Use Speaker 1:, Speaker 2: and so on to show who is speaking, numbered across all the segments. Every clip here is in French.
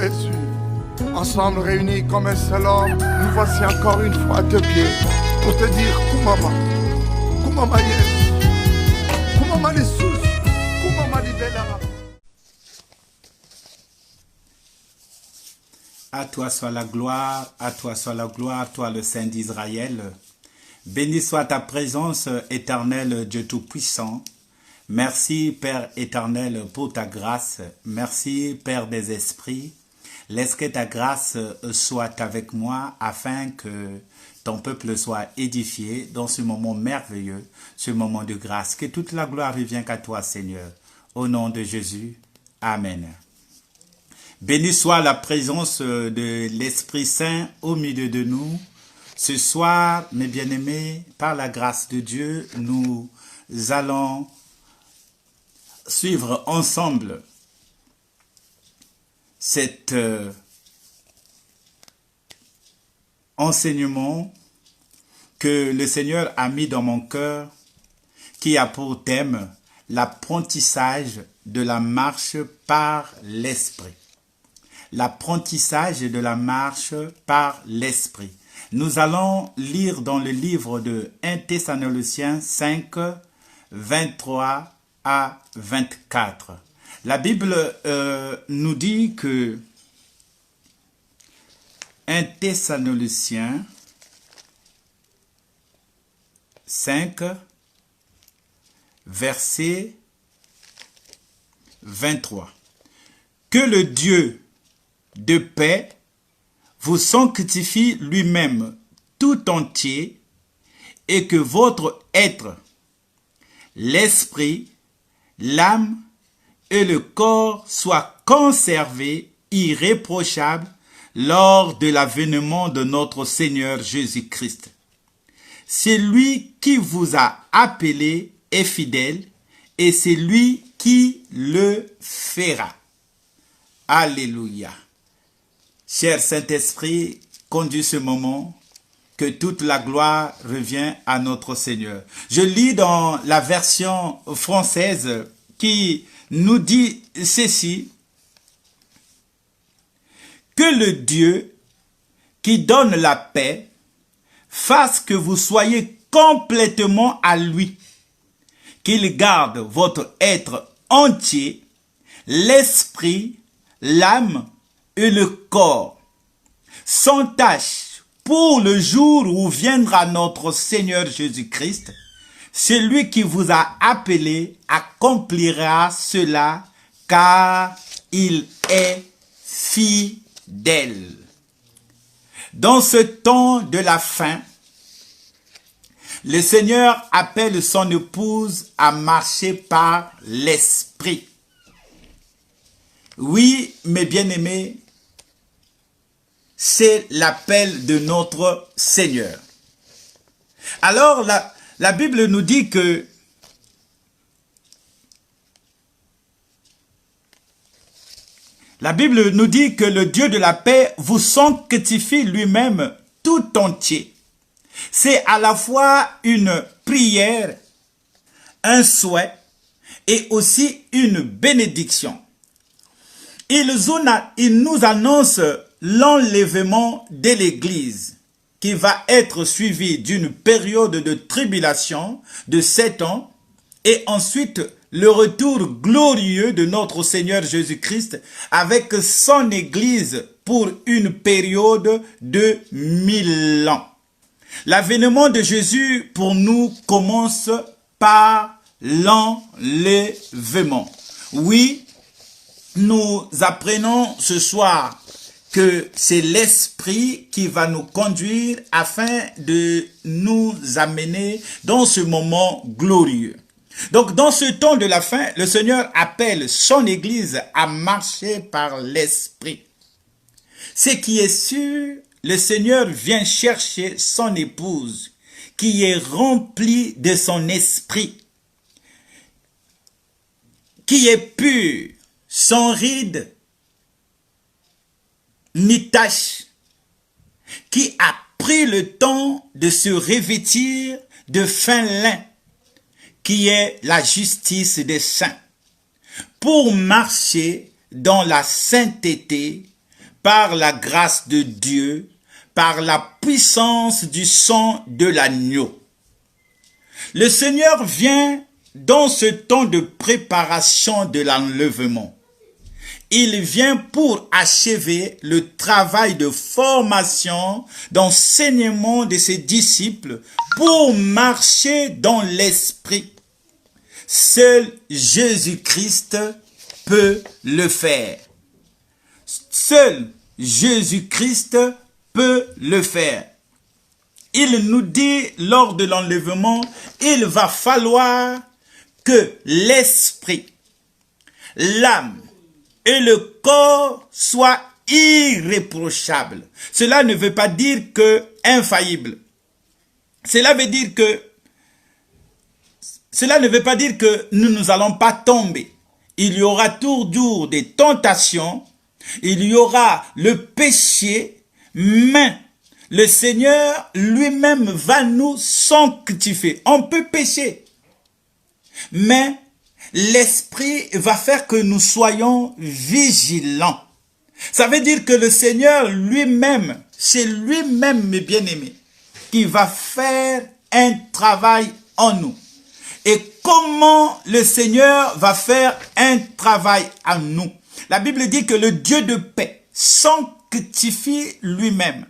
Speaker 1: Jésus, ensemble réunis comme un seul homme, nous voici encore une fois à tes pieds pour te dire Kumama, Kumama Yesu, Kumama Jesus, Kumama Libela.
Speaker 2: À toi soit la gloire, à toi soit la gloire, toi le Saint d'Israël. Béni soit ta présence, éternel Dieu Tout-Puissant. Merci Père éternel pour ta grâce. Merci Père des esprits. Laisse que ta grâce soit avec moi afin que ton peuple soit édifié dans ce moment merveilleux, ce moment de grâce. Que toute la gloire revienne qu'à toi Seigneur. Au nom de Jésus. Amen. Béni soit la présence de l'Esprit Saint au milieu de nous. Ce soir, mes bien-aimés, par la grâce de Dieu, nous allons suivre ensemble cet enseignement que le Seigneur a mis dans mon cœur, qui a pour thème l'apprentissage de la marche par l'Esprit. L'apprentissage de la marche par l'Esprit. Nous allons lire dans le livre de 1 Thessaloniciens 5, 23 à 24. La Bible nous dit que 1 Thessaloniciens 5, verset 23. Que le Dieu de paix vous sanctifie lui-même tout entier et que votre être, l'esprit, l'âme et le corps soient conservés irréprochables lors de l'avènement de notre Seigneur Jésus-Christ. C'est lui qui vous a appelé est fidèle et c'est lui qui le fera. Alléluia. Cher Saint-Esprit, conduis ce moment, que toute la gloire revient à notre Seigneur. Je lis dans la version française qui nous dit ceci, que le Dieu qui donne la paix fasse que vous soyez complètement à lui, qu'il garde votre être entier, l'esprit, l'âme et le corps, sans tâche pour le jour où viendra notre Seigneur Jésus-Christ. Celui qui vous a appelé accomplira cela car il est fidèle. Dans ce temps de la fin, le Seigneur appelle son épouse à marcher par l'Esprit. Oui, mes bien-aimés, c'est l'appel de notre Seigneur. Alors, la Bible nous dit que le Dieu de la paix vous sanctifie lui-même tout entier. C'est à la fois une prière, un souhait et aussi une bénédiction. Il nous annonce l'enlèvement de l'Église qui va être suivi d'une période de tribulation de 7 ans et ensuite le retour glorieux de notre Seigneur Jésus-Christ avec son Église pour une période de 1000 ans. L'avènement de Jésus pour nous commence par l'enlèvement. Oui, nous apprenons ce soir que c'est l'Esprit qui va nous conduire afin de nous amener dans ce moment glorieux. Donc, dans ce temps de la fin, le Seigneur appelle son Église à marcher par l'Esprit. Ce qui est sûr, le Seigneur vient chercher son épouse qui est remplie de son esprit, qui est pure, sans ride ni tache, qui a pris le temps de se revêtir de fin lin, qui est la justice des saints, pour marcher dans la sainteté par la grâce de Dieu, par la puissance du sang de l'agneau. Le Seigneur vient dans ce temps de préparation de l'enlèvement. Il vient pour achever le travail de formation, d'enseignement de ses disciples pour marcher dans l'esprit. Seul Jésus-Christ peut le faire. Seul Jésus-Christ peut le faire. Il nous dit lors de l'enlèvement, il va falloir que l'esprit, l'âme et le corps soient irréprochables. Cela ne veut pas dire que infaillible. Cela ne veut pas dire que nous ne allons pas tomber. Il y aura toujours des tentations, il y aura le péché, mais le Seigneur lui-même va nous sanctifier. On peut pécher, mais l'Esprit va faire que nous soyons vigilants. Ça veut dire que le Seigneur lui-même, c'est lui-même, mes bien-aimés, qui va faire un travail en nous. Et comment le Seigneur va faire un travail en nous? La Bible dit que le Dieu de paix sanctifie lui-même.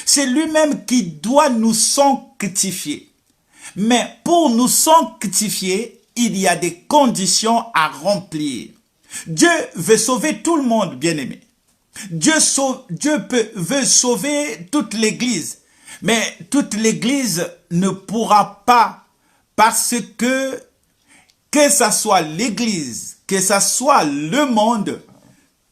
Speaker 2: C'est lui-même qui doit nous sanctifier. Mais pour nous sanctifier, il y a des conditions à remplir. Dieu veut sauver tout le monde, bien-aimé. Dieu veut sauver toute l'Église. Mais toute l'Église ne pourra pas, parce que ça soit l'Église, que ça soit le monde,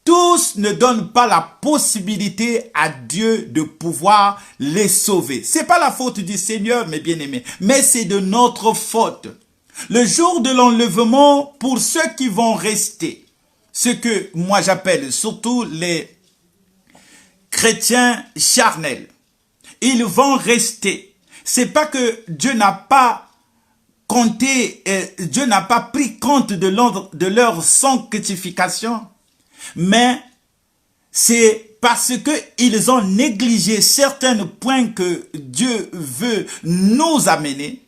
Speaker 2: tous ne donnent pas la possibilité à Dieu de pouvoir les sauver. C'est pas la faute du Seigneur, mes bien-aimés, mais c'est de notre faute. Le jour de l'enlèvement, pour ceux qui vont rester, ce que moi j'appelle surtout les chrétiens charnels, ils vont rester. C'est pas que Dieu n'a pas compté, Dieu n'a pas pris compte de leur sanctification, mais c'est parce qu'ils ont négligé certains points que Dieu veut nous amener.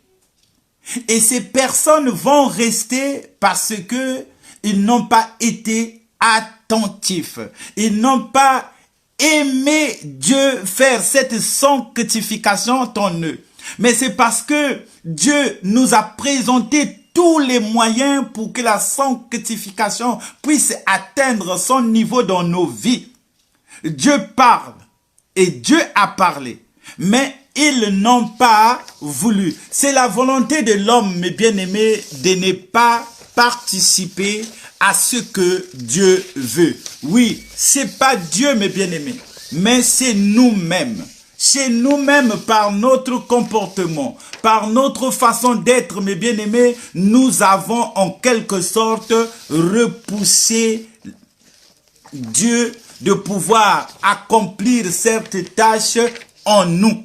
Speaker 2: Et ces personnes vont rester parce que ils n'ont pas été attentifs. Ils n'ont pas aimé Dieu faire cette sanctification en eux. Mais c'est parce que Dieu nous a présenté tous les moyens pour que la sanctification puisse atteindre son niveau dans nos vies. Dieu parle et Dieu a parlé, mais ils n'ont pas voulu. C'est la volonté de l'homme, mes bien-aimés, de ne pas participer à ce que Dieu veut. Oui, c'est pas Dieu, mes bien-aimés, mais c'est nous-mêmes. C'est nous-mêmes par notre comportement, par notre façon d'être, mes bien-aimés, nous avons en quelque sorte repoussé Dieu de pouvoir accomplir cette tâche en nous.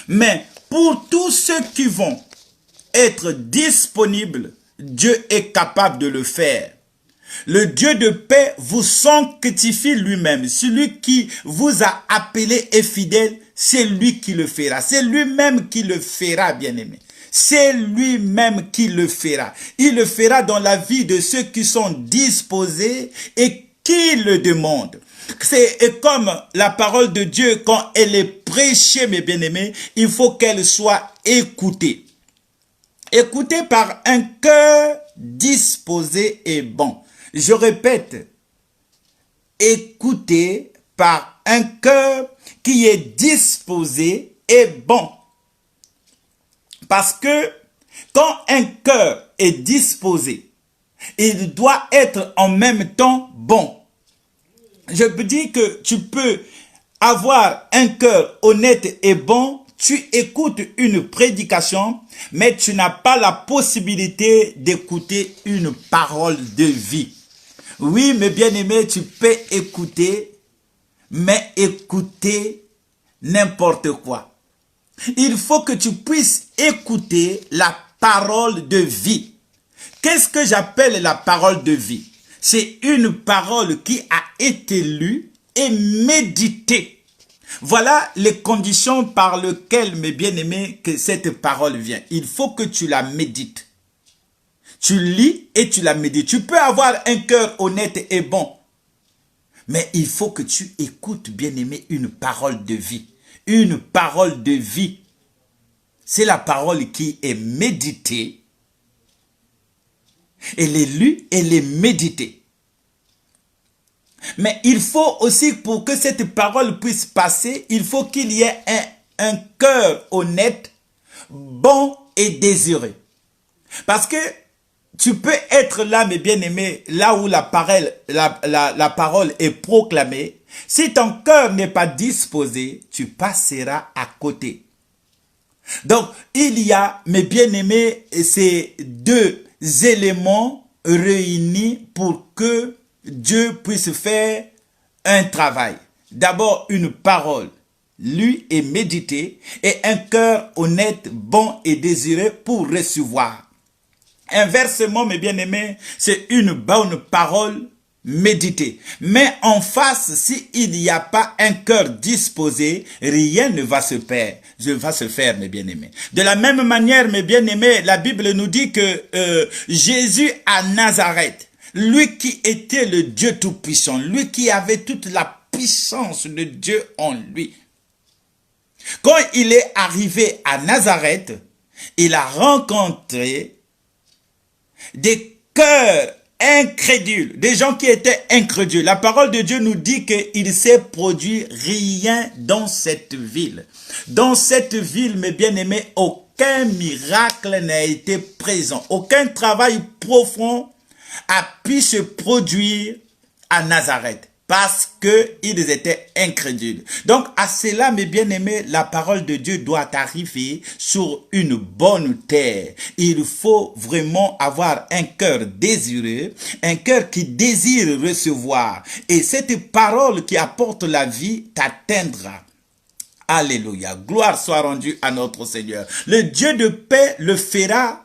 Speaker 2: Mais pour tous ceux qui vont être disponibles, Dieu est capable de le faire. Le Dieu de paix vous sanctifie lui-même. Celui qui vous a appelé est fidèle, c'est lui qui le fera. C'est lui-même qui le fera, bien-aimé. C'est lui-même qui le fera. Il le fera dans la vie de ceux qui sont disposés et qui le demandent. C'est comme la parole de Dieu, quand elle est prêchée, mes bien-aimés, il faut qu'elle soit écoutée. Écoutée par un cœur disposé et bon. Je répète, écoutez par un cœur qui est disposé et bon. Parce que quand un cœur est disposé, il doit être en même temps bon. Je peux dire que tu peux avoir un cœur honnête et bon, tu écoutes une prédication, mais tu n'as pas la possibilité d'écouter une parole de vie. Oui, mes bien-aimés, tu peux écouter, mais écouter n'importe quoi. Il faut que tu puisses écouter la parole de vie. Qu'est-ce que j'appelle la parole de vie? C'est une parole qui a été lue et méditer. Voilà les conditions par lesquelles, mes bien-aimés, que cette parole vient. Il faut que tu la médites. Tu lis et tu la médites. Tu peux avoir un cœur honnête et bon. Mais il faut que tu écoutes, bien-aimé, une parole de vie. Une parole de vie. C'est la parole qui est méditée. Elle est lue, elle est méditée. Mais il faut aussi, pour que cette parole puisse passer, il faut qu'il y ait un cœur honnête, bon et désiré. Parce que tu peux être là, mes bien-aimés, là où la parole est proclamée. Si ton cœur n'est pas disposé, tu passeras à côté. Donc, il y a, mes bien-aimés, ces deux éléments réunis pour que Dieu puisse faire un travail. D'abord, une parole lue et méditée et un cœur honnête, bon et désiré pour recevoir. Inversement, mes bien-aimés, c'est une bonne parole méditée. Mais en face, s'il n'y a pas un cœur disposé, rien ne va se faire, mes bien-aimés. De la même manière, mes bien-aimés, la Bible nous dit que Jésus à Nazareth, lui qui était le Dieu Tout-Puissant, lui qui avait toute la puissance de Dieu en lui. Quand il est arrivé à Nazareth, il a rencontré des cœurs incrédules, des gens qui étaient incrédules. La parole de Dieu nous dit qu'il s'est produit rien dans cette ville. Dans cette ville, mes bien-aimés, aucun miracle n'a été présent. Aucun travail profond a pu se produire à Nazareth parce qu'ils étaient incrédules. Donc, à cela, mes bien-aimés, la parole de Dieu doit arriver sur une bonne terre. Il faut vraiment avoir un cœur désireux, un cœur qui désire recevoir. Et cette parole qui apporte la vie t'atteindra. Alléluia. Gloire soit rendue à notre Seigneur. Le Dieu de paix le fera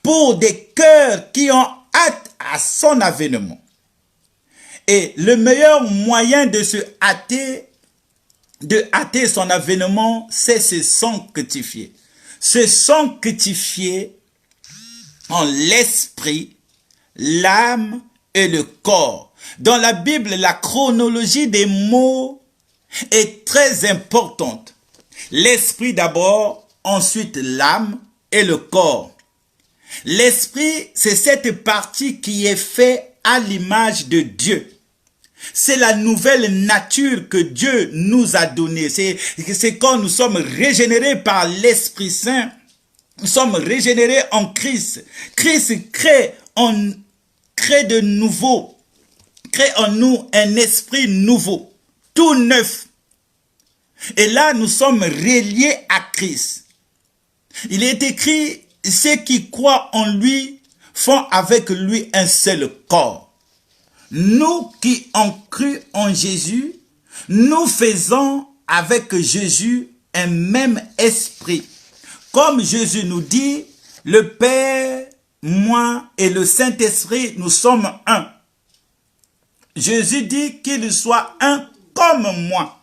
Speaker 2: pour des cœurs qui ont hâte à son avènement. Et le meilleur moyen de hâter son avènement, c'est se sanctifier. Se sanctifier en l'esprit, l'âme et le corps. Dans la Bible, la chronologie des mots est très importante. L'esprit d'abord, ensuite l'âme et le corps. L'esprit, c'est cette partie qui est faite à l'image de Dieu. C'est la nouvelle nature que Dieu nous a donnée. C'est quand nous sommes régénérés par l'Esprit Saint. Nous sommes régénérés en Christ. Christ crée en nous un esprit nouveau, tout neuf. Et là, nous sommes reliés à Christ. Il est écrit, ceux qui croient en lui font avec lui un seul corps. Nous qui avons cru en Jésus, nous faisons avec Jésus un même esprit. Comme Jésus nous dit, le Père, moi et le Saint-Esprit, nous sommes un. Jésus dit qu'il soit un comme moi.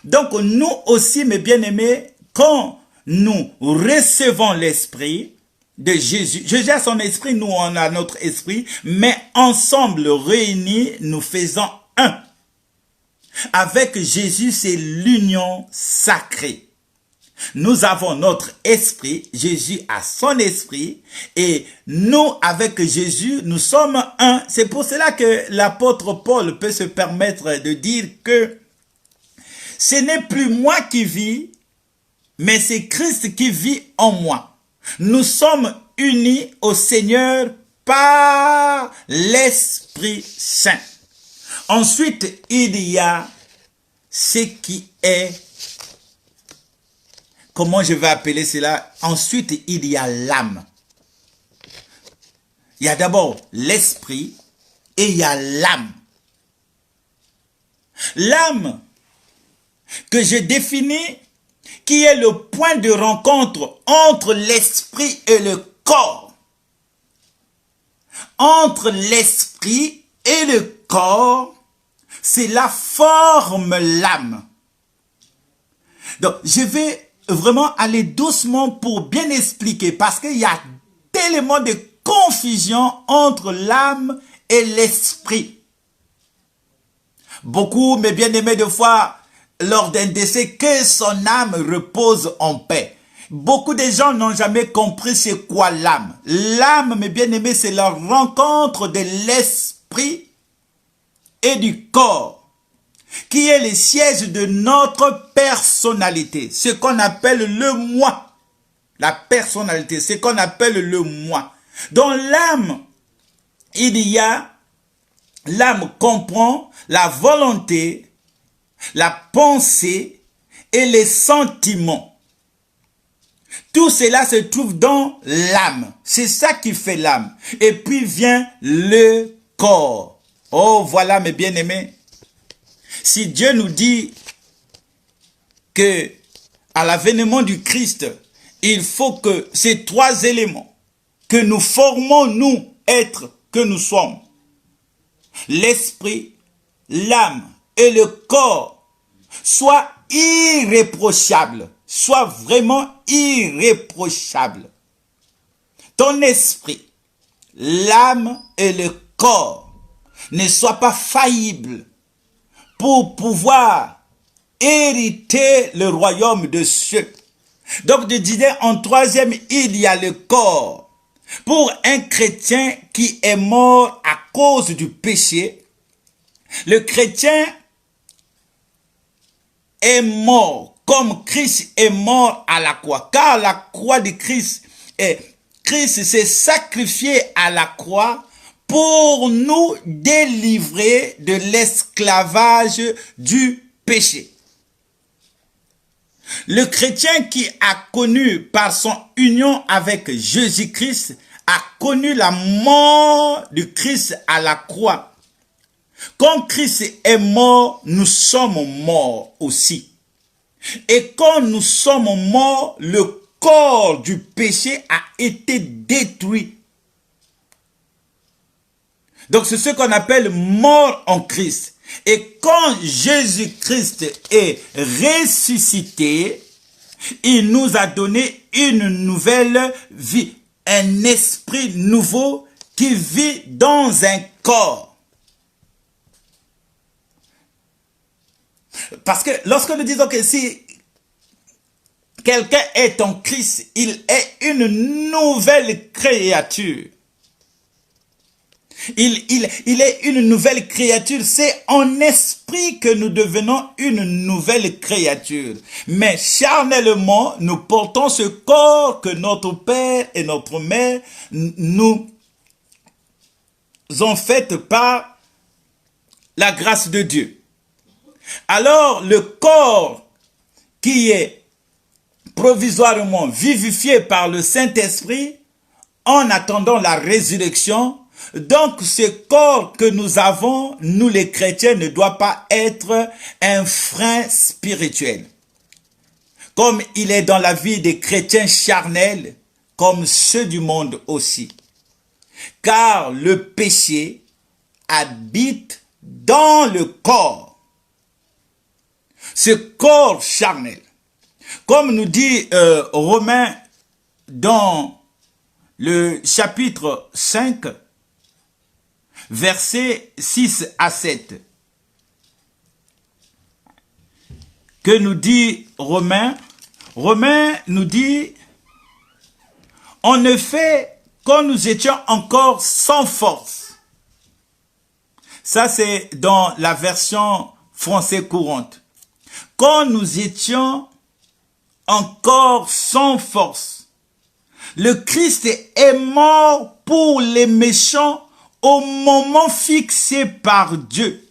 Speaker 2: Donc nous aussi, mes bien-aimés, quand nous recevons l'Esprit de Jésus, Jésus a son esprit, nous on a notre esprit, mais ensemble réunis, nous faisons un. Avec Jésus, c'est l'union sacrée. Nous avons notre esprit, Jésus a son esprit, et nous, avec Jésus, nous sommes un. C'est pour cela que l'apôtre Paul peut se permettre de dire que ce n'est plus moi qui vis, mais c'est Christ qui vit en moi. Nous sommes unis au Seigneur par l'Esprit Saint. Ensuite, il y a ce qui est, comment je vais appeler cela? Ensuite, il y a l'âme. Il y a d'abord l'esprit et il y a l'âme. L'âme que je définis, qui est le point de rencontre entre l'esprit et le corps. Entre l'esprit et le corps, cela forme l'âme. Donc, je vais vraiment aller doucement pour bien expliquer, parce qu'il y a tellement de confusion entre l'âme et l'esprit. Beaucoup, mes bien-aimés, de fois, lors d'un décès, que son âme repose en paix. Beaucoup de gens n'ont jamais compris c'est quoi l'âme. L'âme, mes bien-aimés, c'est la rencontre de l'esprit et du corps, qui est le siège de notre personnalité, ce qu'on appelle le moi. La personnalité, ce qu'on appelle le moi. Dans l'âme, l'âme comprend la volonté, la pensée et les sentiments. Tout cela se trouve dans l'âme. C'est ça qui fait l'âme. Et puis vient le corps. Oh, voilà mes bien-aimés. Si Dieu nous dit que à l'avènement du Christ, il faut que ces trois éléments que nous formons, nous, êtres que nous sommes, l'esprit, l'âme et le corps, soient irréprochables, soient vraiment irréprochables. Ton esprit, l'âme et le corps ne soient pas faillibles pour pouvoir hériter le royaume de cieux. Donc, je disais, en troisième, il y a le corps. Pour un chrétien qui est mort à cause du péché, le chrétien est mort comme Christ est mort à la croix. Car la croix de Christ s'est sacrifié à la croix pour nous délivrer de l'esclavage du péché. Le chrétien qui a connu par son union avec Jésus-Christ a connu la mort du Christ à la croix. Quand Christ est mort, nous sommes morts aussi. Et quand nous sommes morts, le corps du péché a été détruit. Donc c'est ce qu'on appelle mort en Christ. Et quand Jésus-Christ est ressuscité, il nous a donné une nouvelle vie, un esprit nouveau qui vit dans un corps. Parce que lorsque nous disons que si quelqu'un est en Christ, il est une nouvelle créature. Il est une nouvelle créature. C'est en esprit que nous devenons une nouvelle créature. Mais charnellement, nous portons ce corps que notre père et notre mère nous ont fait par la grâce de Dieu. Alors, le corps qui est provisoirement vivifié par le Saint-Esprit, en attendant la résurrection, donc ce corps que nous avons, nous les chrétiens, ne doit pas être un frein spirituel. Comme il est dans la vie des chrétiens charnels, comme ceux du monde aussi. Car le péché habite dans le corps. Ce corps charnel. Comme nous dit Romains dans le chapitre 5, versets 6 à 7. Que nous dit Romains? Romains nous dit, en effet, quand nous étions encore sans force. Ça, c'est dans la version française courante. Quand nous étions encore sans force, le Christ est mort pour les méchants au moment fixé par Dieu.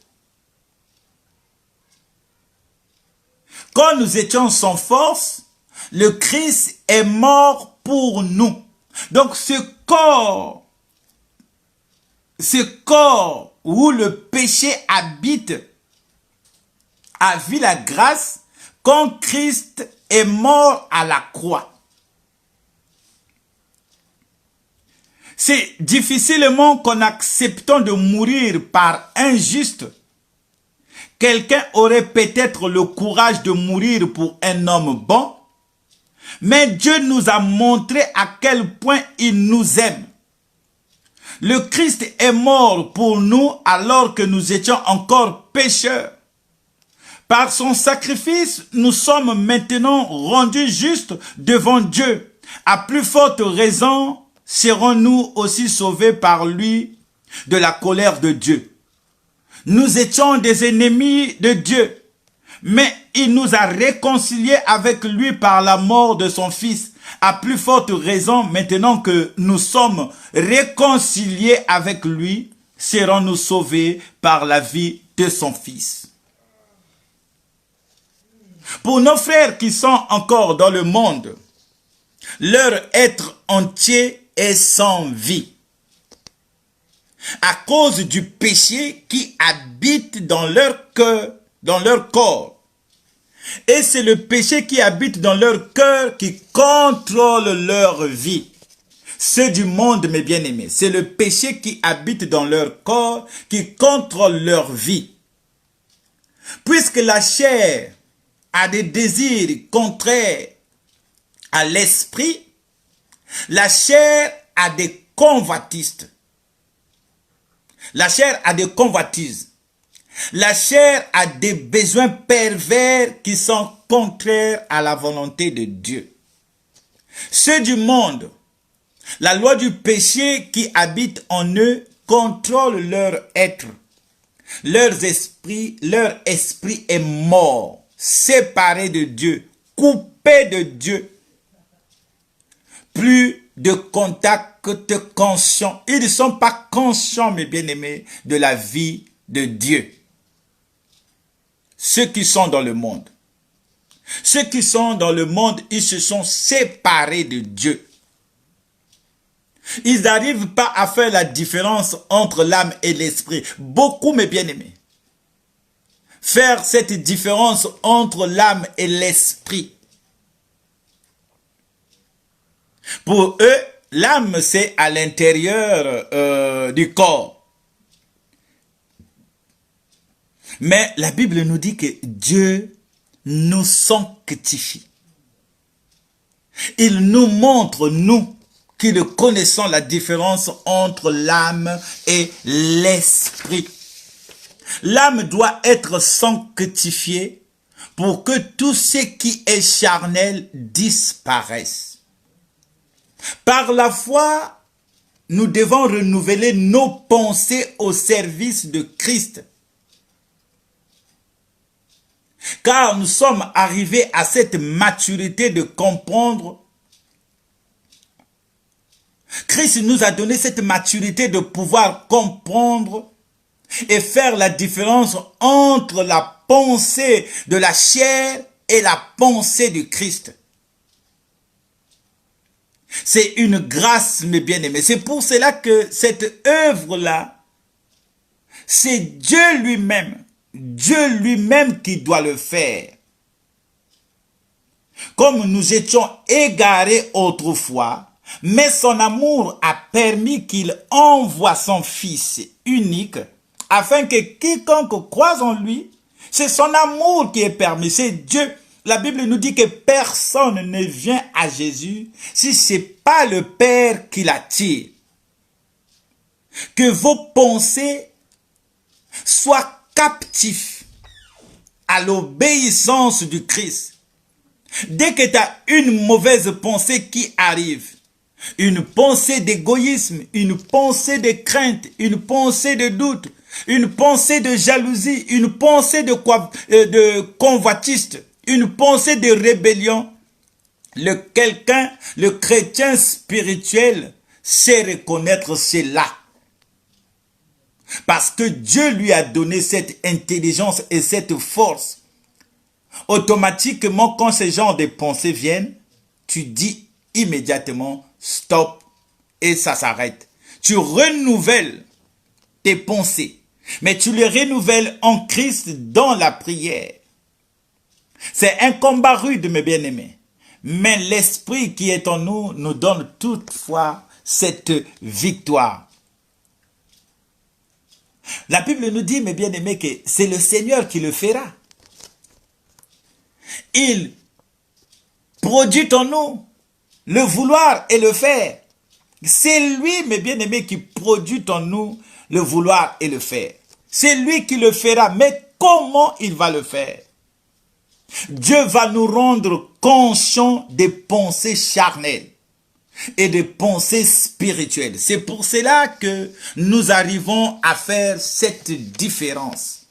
Speaker 2: Quand nous étions sans force, le Christ est mort pour nous. Donc ce corps où le péché habite, a vu la grâce quand Christ est mort à la croix. C'est difficilement qu'en acceptant de mourir par un juste, quelqu'un aurait peut-être le courage de mourir pour un homme bon, mais Dieu nous a montré à quel point il nous aime. Le Christ est mort pour nous alors que nous étions encore pécheurs. Par son sacrifice, nous sommes maintenant rendus justes devant Dieu. À plus forte raison, serons-nous aussi sauvés par lui de la colère de Dieu. Nous étions des ennemis de Dieu, mais il nous a réconciliés avec lui par la mort de son Fils. À plus forte raison, maintenant que nous sommes réconciliés avec lui, serons-nous sauvés par la vie de son Fils. Pour nos frères qui sont encore dans le monde, leur être entier est sans vie, à cause du péché qui habite dans leur cœur, dans leur corps. Et c'est le péché qui habite dans leur cœur qui contrôle leur vie. Ceux du monde, mes bien-aimés, c'est le péché qui habite dans leur corps qui contrôle leur vie. Puisque la chair a des désirs contraires à l'esprit, la chair a des convoitises. La chair a des convoitises. La chair a des besoins pervers qui sont contraires à la volonté de Dieu. Ceux du monde, la loi du péché qui habite en eux contrôle leur être. Leur esprit est mort, séparé de Dieu, coupé de Dieu. Plus de contact conscient. Ils ne sont pas conscients, mes bien-aimés, de la vie de Dieu. Ceux qui sont dans le monde. Ceux qui sont dans le monde, ils se sont séparés de Dieu. Ils n'arrivent pas à faire la différence entre l'âme et l'esprit. Beaucoup, mes bien-aimés. Faire cette différence entre l'âme et l'esprit. Pour eux, l'âme, c'est à l'intérieur du corps. Mais la Bible nous dit que Dieu nous sanctifie. Il nous montre, nous, qui ne connaissons la différence entre l'âme et l'esprit. L'âme doit être sanctifiée pour que tout ce qui est charnel disparaisse. Par la foi, nous devons renouveler nos pensées au service de Christ. Car nous sommes arrivés à cette maturité de comprendre. Christ nous a donné cette maturité de pouvoir comprendre et faire la différence entre la pensée de la chair et la pensée du Christ. C'est une grâce, mes bien-aimés. C'est pour cela que cette œuvre-là, c'est Dieu lui-même qui doit le faire. Comme nous étions égarés autrefois, mais son amour a permis qu'il envoie son Fils unique, afin que quiconque croise en lui, c'est son amour qui est permis, c'est Dieu. La Bible nous dit que personne ne vient à Jésus si ce n'est pas le Père qui l'attire. Que vos pensées soient captives à l'obéissance du Christ. Dès que tu as une mauvaise pensée qui arrive, une pensée d'égoïsme, une pensée de crainte, une pensée de doute, une pensée de jalousie, une pensée de convoitiste, une pensée de rébellion, le chrétien spirituel sait reconnaître cela. Parce que Dieu lui a donné cette intelligence et cette force. Automatiquement, quand ce genre de pensées viennent, tu dis immédiatement stop et ça s'arrête. Tu renouvelles tes pensées, mais tu les renouvelles en Christ dans la prière. C'est un combat rude, mes bien-aimés. Mais l'esprit qui est en nous nous donne toutefois cette victoire. La Bible nous dit, mes bien-aimés, que c'est le Seigneur qui le fera. Il produit en nous le vouloir et le faire. C'est lui, mes bien-aimés, qui produit en nous le vouloir et le faire. C'est lui qui le fera. Mais comment il va le faire? Dieu va nous rendre conscients des pensées charnelles et des pensées spirituelles. C'est pour cela que nous arrivons à faire cette différence.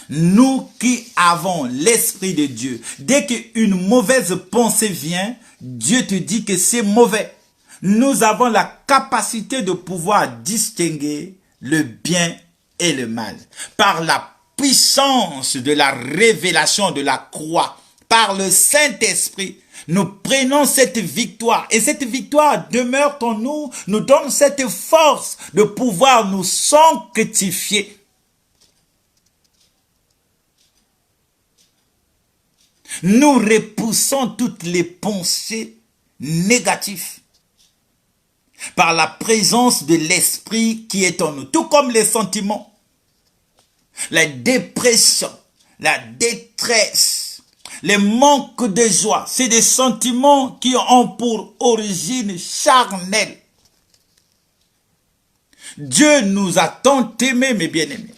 Speaker 2: Nous qui avons l'Esprit de Dieu, dès qu'une mauvaise pensée vient, Dieu te dit que c'est mauvais. Nous avons la capacité de pouvoir distinguer le bien et le mal. Par la puissance de la révélation de la croix, par le Saint-Esprit, nous prenons cette victoire. Et cette victoire demeure en nous, nous donne cette force de pouvoir nous sanctifier. Nous repoussons toutes les pensées négatives par la présence de l'Esprit qui est en nous. Tout comme les sentiments, la dépression, la détresse, les manques de joie, c'est des sentiments qui ont pour origine charnelle. Dieu nous a tant aimés, mes bien-aimés.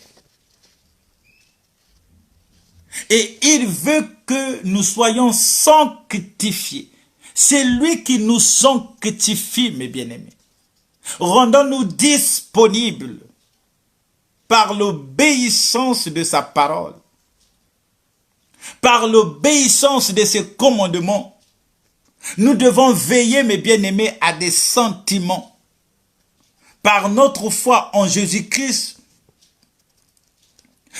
Speaker 2: Et il veut que nous soyons sanctifiés. C'est lui qui nous sanctifie, mes bien-aimés. Rendons-nous disponibles par l'obéissance de sa parole, par l'obéissance de ses commandements. Nous devons veiller, mes bien-aimés, à des sentiments. Par notre foi en Jésus-Christ,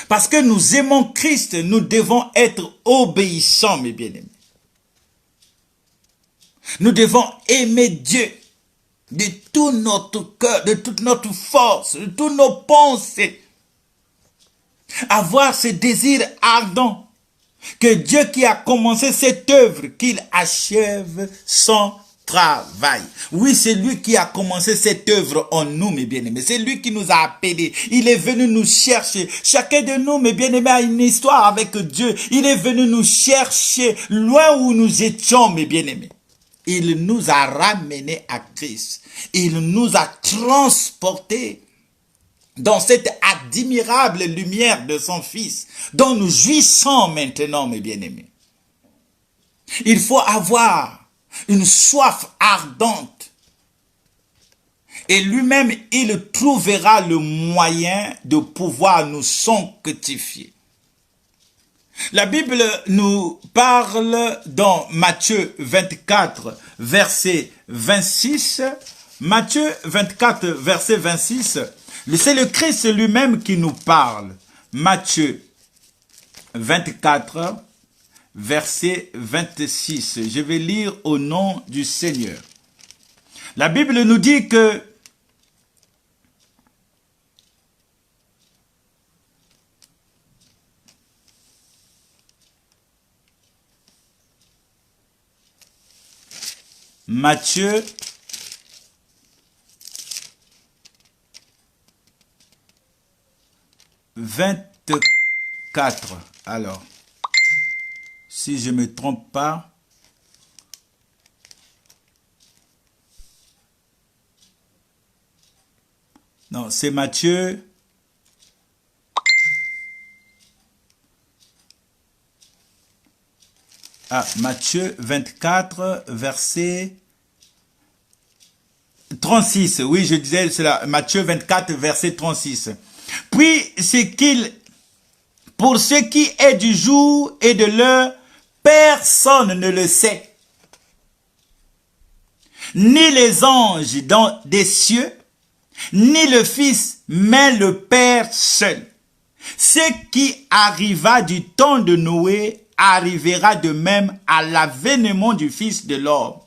Speaker 2: parce que nous aimons Christ, nous devons être obéissants, mes bien-aimés. Nous devons aimer Dieu de tout notre cœur, de toute notre force, de toutes nos pensées. Avoir ce désir ardent que Dieu qui a commencé cette œuvre, qu'il achève son travail. Oui, c'est lui qui a commencé cette œuvre en nous, mes bien-aimés. C'est lui qui nous a appelés. Il est venu nous chercher. Chacun de nous, mes bien-aimés, a une histoire avec Dieu. Il est venu nous chercher loin où nous étions, mes bien-aimés. Il nous a ramenés à Christ. Il nous a transportés dans cette admirable lumière de son Fils, dont nous jouissons maintenant, mes bien-aimés. Il faut avoir une soif ardente. Et lui-même, il trouvera le moyen de pouvoir nous sanctifier. La Bible nous parle dans Matthieu 24, verset 26. Matthieu 24, verset 26. C'est le Christ lui-même qui nous parle. Matthieu 24, verset 26. Je vais lire au nom du Seigneur. La Bible nous dit que Matthieu 24. Alors, si je ne me trompe pas, non, c'est Matthieu. Matthieu 24, verset 36. Oui, je disais, c'est là, Matthieu 24, verset 36. Puis, c'est qu'il, pour ce qui est du jour et de l'heure, personne ne le sait. Ni les anges dans des cieux, ni le Fils, mais le Père seul. Ce qui arriva du temps de Noé arrivera de même à l'avènement du Fils de l'homme.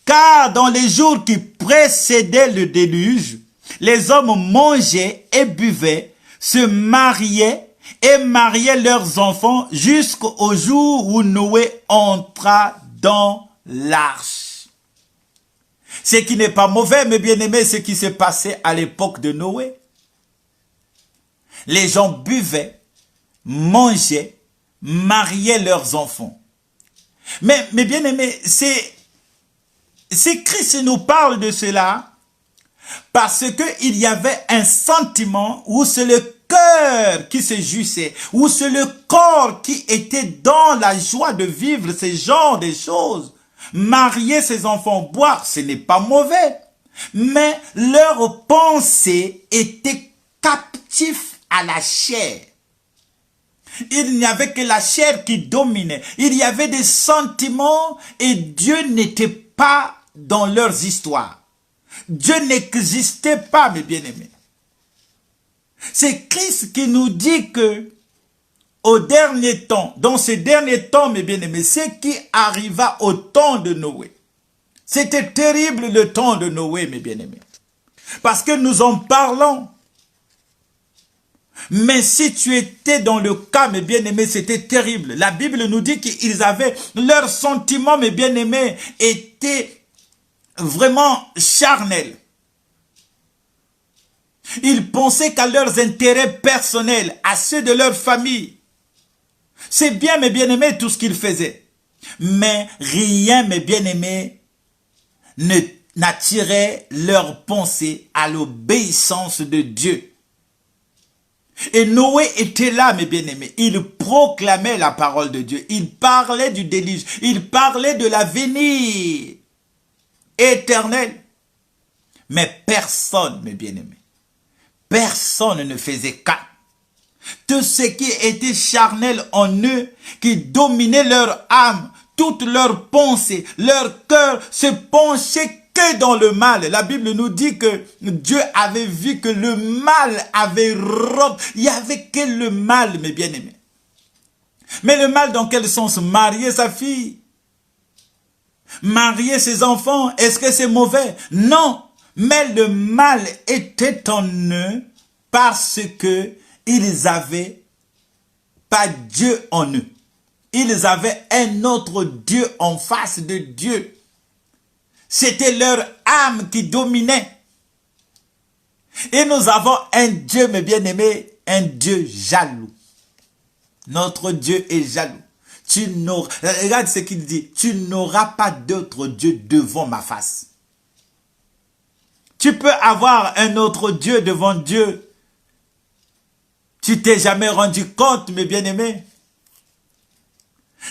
Speaker 2: Car dans les jours qui précédaient le déluge, les hommes mangeaient et buvaient, se mariaient et mariaient leurs enfants jusqu'au jour où Noé entra dans l'arche. Ce qui n'est pas mauvais, mais bien aimé, ce qui s'est passé à l'époque de Noé. Les gens buvaient, mangeaient, mariaient leurs enfants. Mais bien aimés, c'est Christ nous parle de cela parce qu'il y avait un sentiment où c'est le cœur qui se jouissait, où c'est le corps qui était dans la joie de vivre ce genre de choses. Marier ses enfants, boire, ce n'est pas mauvais. Mais leur pensée était captive à la chair. Il n'y avait que la chair qui dominait. Il y avait des sentiments et Dieu n'était pas dans leurs histoires. Dieu n'existait pas, mes bien-aimés. C'est Christ qui nous dit que au dernier temps, dans ces derniers temps, mes bien-aimés, ce qui arriva au temps de Noé. C'était terrible le temps de Noé, mes bien-aimés. Parce que nous en parlons. Mais si tu étais dans le cas, mes bien-aimés, c'était terrible. La Bible nous dit qu'ils avaient, leurs sentiments, mes bien-aimés, étaient vraiment charnels. Ils pensaient qu'à leurs intérêts personnels, à ceux de leur famille. C'est bien, mes bien-aimés, tout ce qu'ils faisaient. Mais rien, mes bien-aimés, n'attirait leur pensée à l'obéissance de Dieu. Et Noé était là, mes bien-aimés. Il proclamait la parole de Dieu. Il parlait du déluge. Il parlait de l'avenir éternel. Mais personne, mes bien-aimés, personne ne faisait cas. Tout ce qui était charnel en eux, qui dominait leur âme, toutes leurs pensées, leur cœur se penchait que dans le mal. La Bible nous dit que Dieu avait vu que le mal avait rompu. Il n'y avait que le mal, mes bien-aimés. Mais le mal dans quel sens? Marier sa fille, marier ses enfants, est-ce que c'est mauvais? Non, mais le mal était en eux parce que ils n'avaient pas Dieu en eux. Ils avaient un autre Dieu en face de Dieu. C'était leur âme qui dominait. Et nous avons un Dieu, mes bien-aimés, un Dieu jaloux. Notre Dieu est jaloux. Regarde ce qu'il dit. Tu n'auras pas d'autre Dieu devant ma face. Tu peux avoir un autre Dieu devant Dieu. Tu t'es jamais rendu compte, mes bien-aimés?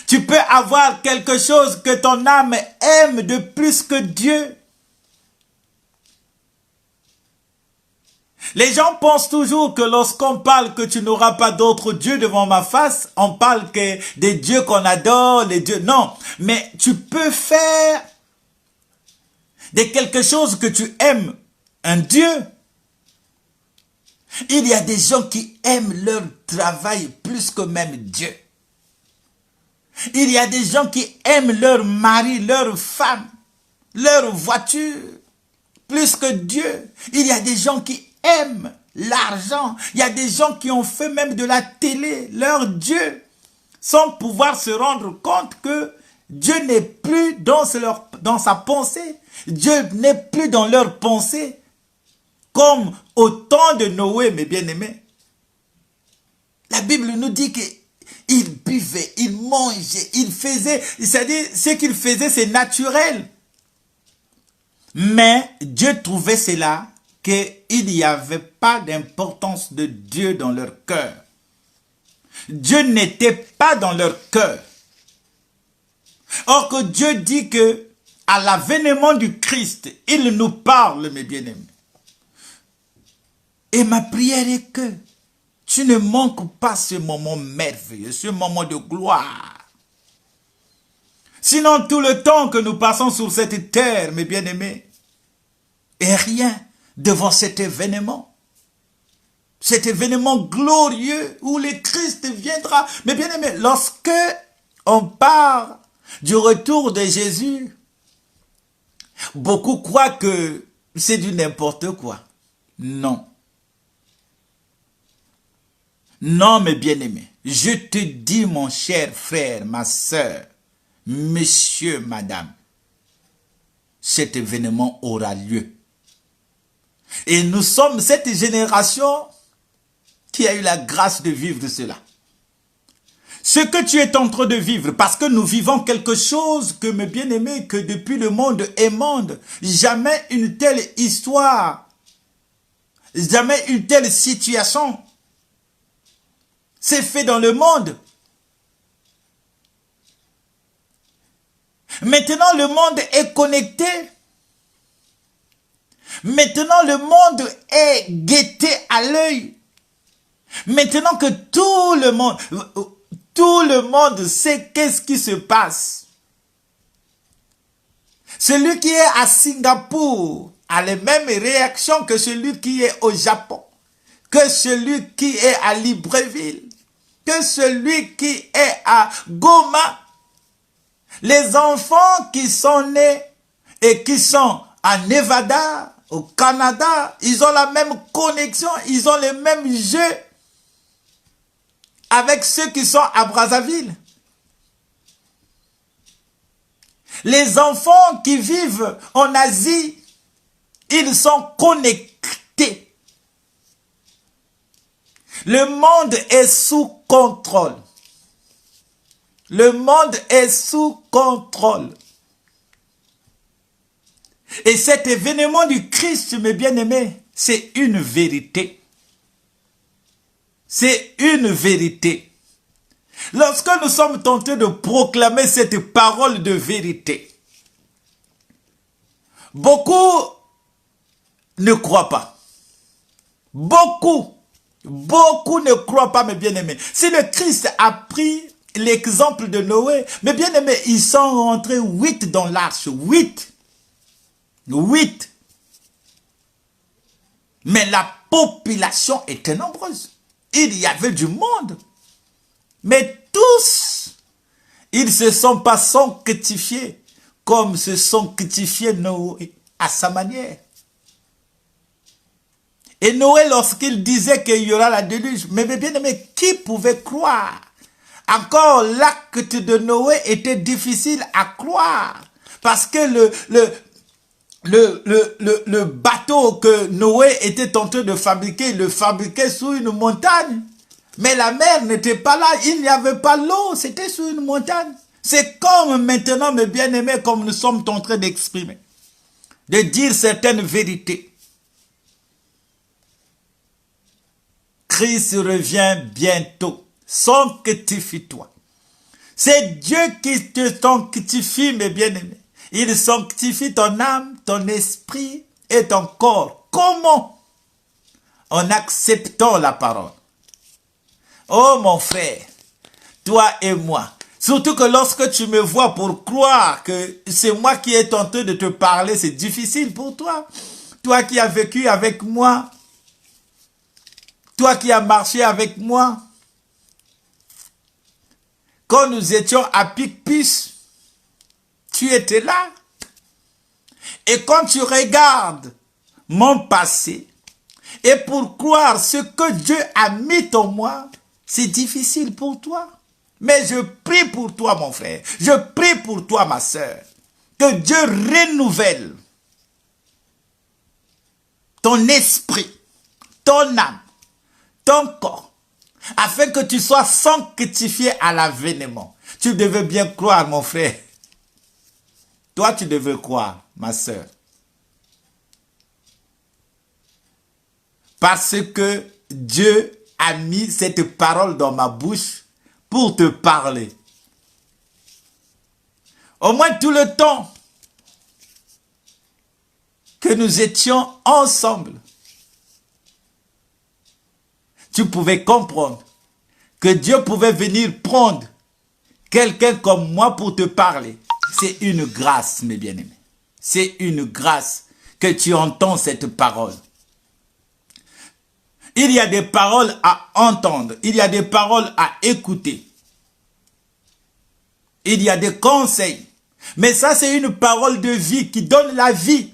Speaker 2: Tu peux avoir quelque chose que ton âme aime de plus que Dieu. Les gens pensent toujours que lorsqu'on parle que tu n'auras pas d'autre Dieu devant ma face, on parle que des dieux qu'on adore, les dieux. Non, mais tu peux faire de quelque chose que tu aimes un Dieu. Il y a des gens qui aiment leur travail plus que même Dieu. Il y a des gens qui aiment leur mari, leur femme, leur voiture, plus que Dieu. Il y a des gens qui aiment l'argent. Il y a des gens qui ont fait même de la télé leur Dieu, sans pouvoir se rendre compte que Dieu n'est plus dans sa pensée. Dieu n'est plus dans leur pensée. Comme au temps de Noé, mes bien-aimés. La Bible nous dit qu'il buvait, il mangeait, il faisait, c'est-à-dire ce qu'il faisait, c'est naturel. Mais Dieu trouvait cela qu'il n'y avait pas d'importance de Dieu dans leur cœur. Dieu n'était pas dans leur cœur. Or que Dieu dit que à l'avènement du Christ, il nous parle, mes bien-aimés. Et ma prière est que tu ne manques pas ce moment merveilleux, ce moment de gloire. Sinon, tout le temps que nous passons sur cette terre, mes bien-aimés, est rien devant cet événement. Cet événement glorieux où le Christ viendra. Mes bien-aimés, lorsque on parle du retour de Jésus, beaucoup croient que c'est du n'importe quoi. Non. Non, mes bien-aimés, je te dis, mon cher frère, ma sœur, monsieur, madame, cet événement aura lieu. Et nous sommes cette génération qui a eu la grâce de vivre cela. Ce que tu es en train de vivre, parce que nous vivons quelque chose que, mes bien-aimés, que depuis le monde est monde, jamais une telle histoire, jamais une telle situation s'est fait dans le monde. Maintenant, le monde est connecté. Maintenant, le monde est guetté à l'œil. Maintenant que tout le monde sait qu'est-ce qui se passe. Celui qui est à Singapour a les mêmes réactions que celui qui est au Japon, que celui qui est à Libreville, que celui qui est à Goma. Les enfants qui sont nés et qui sont à Nevada, au Canada, ils ont la même connexion, ils ont les mêmes jeux avec ceux qui sont à Brazzaville. Les enfants qui vivent en Asie, ils sont connectés. Le monde est sous contrôle. Le monde est sous contrôle. Et cet événement du Christ, mes bien-aimés, c'est une vérité. C'est une vérité. Lorsque nous sommes tentés de proclamer cette parole de vérité, beaucoup ne croient pas. Beaucoup ne croient pas, mes bien-aimés. Si le Christ a pris l'exemple de Noé, mes bien-aimés, ils sont rentrés 8 dans l'arche. 8. Mais la population était nombreuse. Il y avait du monde. Mais tous, ils ne se sont pas sanctifiés comme se sanctifiait Noé à sa manière. Et Noé, lorsqu'il disait qu'il y aura la déluge, mais bien aimé, qui pouvait croire? Encore l'acte de Noé était difficile à croire. Parce que le bateau que Noé était en train de fabriquer, il le fabriquait sous une montagne. Mais la mer n'était pas là, il n'y avait pas l'eau, c'était sur une montagne. C'est comme maintenant, mes bien-aimés, comme nous sommes en train d'exprimer, de dire certaines vérités. Christ revient bientôt. Sanctifie-toi. C'est Dieu qui te sanctifie, mes bien-aimés. Il sanctifie ton âme, ton esprit et ton corps. Comment? En acceptant la parole. Oh mon frère, toi et moi, surtout que lorsque tu me vois pour croire que c'est moi qui est tenté de te parler, c'est difficile pour toi. Toi qui as vécu avec moi, toi qui as marché avec moi, quand nous étions à Picpus, tu étais là. Et quand tu regardes mon passé, et pour croire ce que Dieu a mis en moi, c'est difficile pour toi. Mais je prie pour toi, mon frère. Je prie pour toi, ma sœur. Que Dieu renouvelle ton esprit, ton âme, ton corps, afin que tu sois sanctifié à l'avènement. Tu devais bien croire, mon frère. Toi, tu devais croire, ma sœur. Parce que Dieu a mis cette parole dans ma bouche pour te parler. Au moins tout le temps que nous étions ensemble, tu pouvais comprendre que Dieu pouvait venir prendre quelqu'un comme moi pour te parler. C'est une grâce, mes bien-aimés. C'est une grâce que tu entends cette parole. Il y a des paroles à entendre. Il y a des paroles à écouter. Il y a des conseils. Mais ça, c'est une parole de vie qui donne la vie.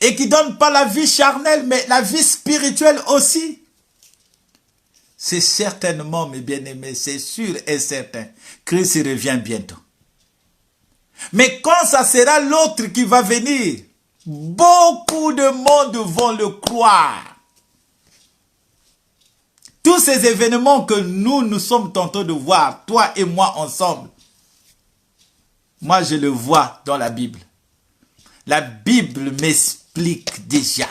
Speaker 2: Et qui donne pas la vie charnelle, mais la vie spirituelle aussi. C'est certainement, mes bien-aimés, c'est sûr et certain, Christ revient bientôt. Mais quand ça sera l'autre qui va venir, beaucoup de monde vont le croire. tous ces événements que nous sommes en train de voir, toi et moi ensemble, moi je le vois dans la Bible. La Bible m'explique déjà.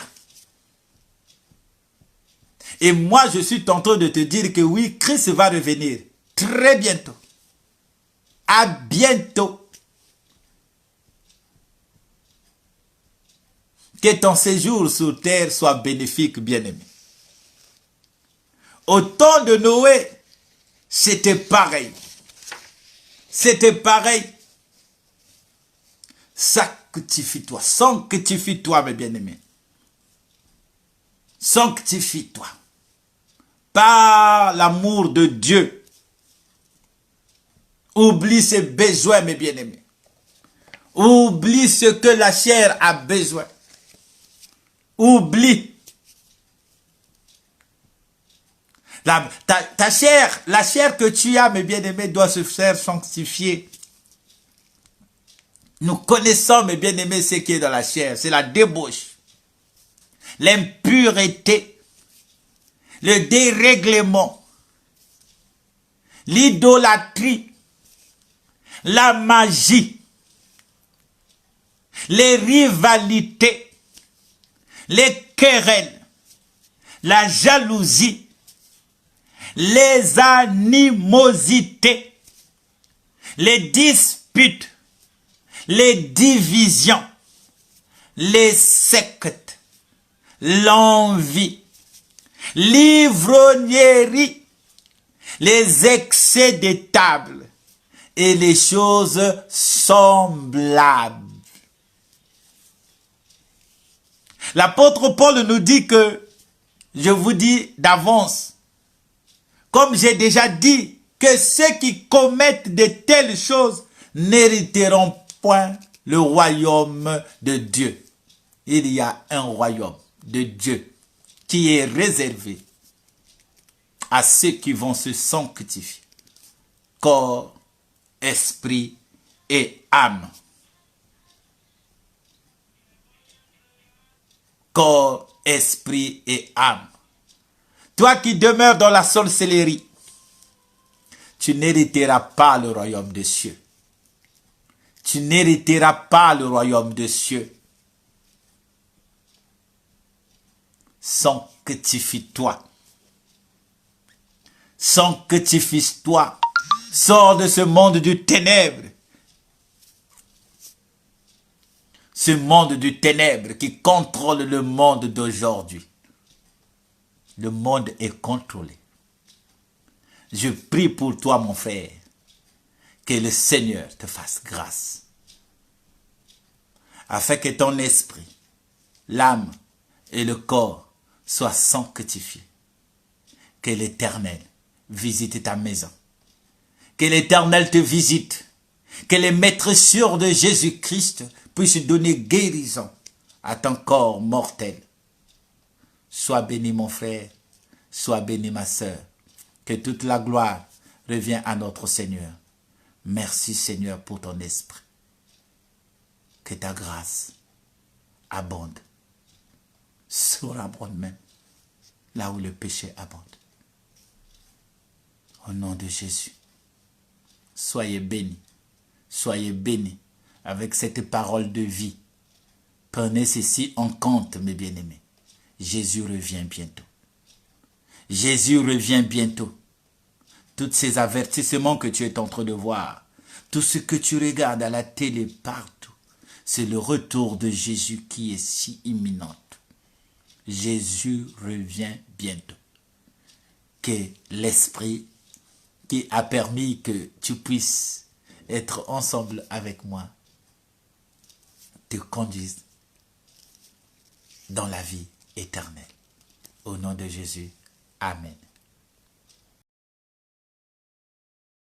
Speaker 2: Et moi je suis en train de te dire que oui, Christ va revenir très bientôt. À bientôt. Que ton séjour sur terre soit bénéfique, bien-aimé. Au temps de Noé, c'était pareil. C'était pareil. Sanctifie-toi, sanctifie-toi, mes bien-aimés. Sanctifie-toi. Par l'amour de Dieu. Oublie ses besoins, mes bien-aimés. Oublie ce que la chair a besoin. Oublie. Ta chair, la chair que tu as, mes bien-aimés, doit se faire sanctifier. Nous connaissons, mes bien-aimés, ce qui est dans la chair. C'est la débauche, l'impureté, le dérèglement, l'idolâtrie, la magie, les rivalités, les querelles, la jalousie, les animosités, les disputes, les divisions, les sectes, l'envie, l'ivrognerie, les excès de table et les choses semblables. L'apôtre Paul nous dit que, je vous dis d'avance, comme j'ai déjà dit, que ceux qui commettent de telles choses n'hériteront point le royaume de Dieu. Il y a un royaume de Dieu qui est réservé à ceux qui vont se sanctifier. Corps, esprit et âme. Corps, esprit et âme. Toi qui demeures dans la sorcellerie, tu n'hériteras pas le royaume des cieux. Tu n'hériteras pas le royaume des cieux. Sanctifie-toi. Sanctifie-toi. Sors de ce monde du ténèbre. Ce monde du ténèbre qui contrôle le monde d'aujourd'hui. Le monde est contrôlé. Je prie pour toi, mon frère, que le Seigneur te fasse grâce. Afin que ton esprit, l'âme et le corps soient sanctifiés. Que l'Éternel visite ta maison. Que l'Éternel te visite. Que les maîtressures de Jésus-Christ puissent donner guérison à ton corps mortel. Sois béni mon frère, sois béni ma sœur. Que toute la gloire revienne à notre Seigneur. Merci Seigneur pour ton esprit. Que ta grâce abonde. Surabonde même, là où le péché abonde. Au nom de Jésus, soyez bénis avec cette parole de vie. Prenez ceci en compte, mes bien-aimés. Jésus revient bientôt. Jésus revient bientôt. Tous ces avertissements que tu es en train de voir, tout ce que tu regardes à la télé partout, c'est le retour de Jésus qui est si imminent. Jésus revient bientôt. Que l'Esprit qui a permis que tu puisses être ensemble avec moi te conduise dans la vie éternelle. Au nom de Jésus, Amen.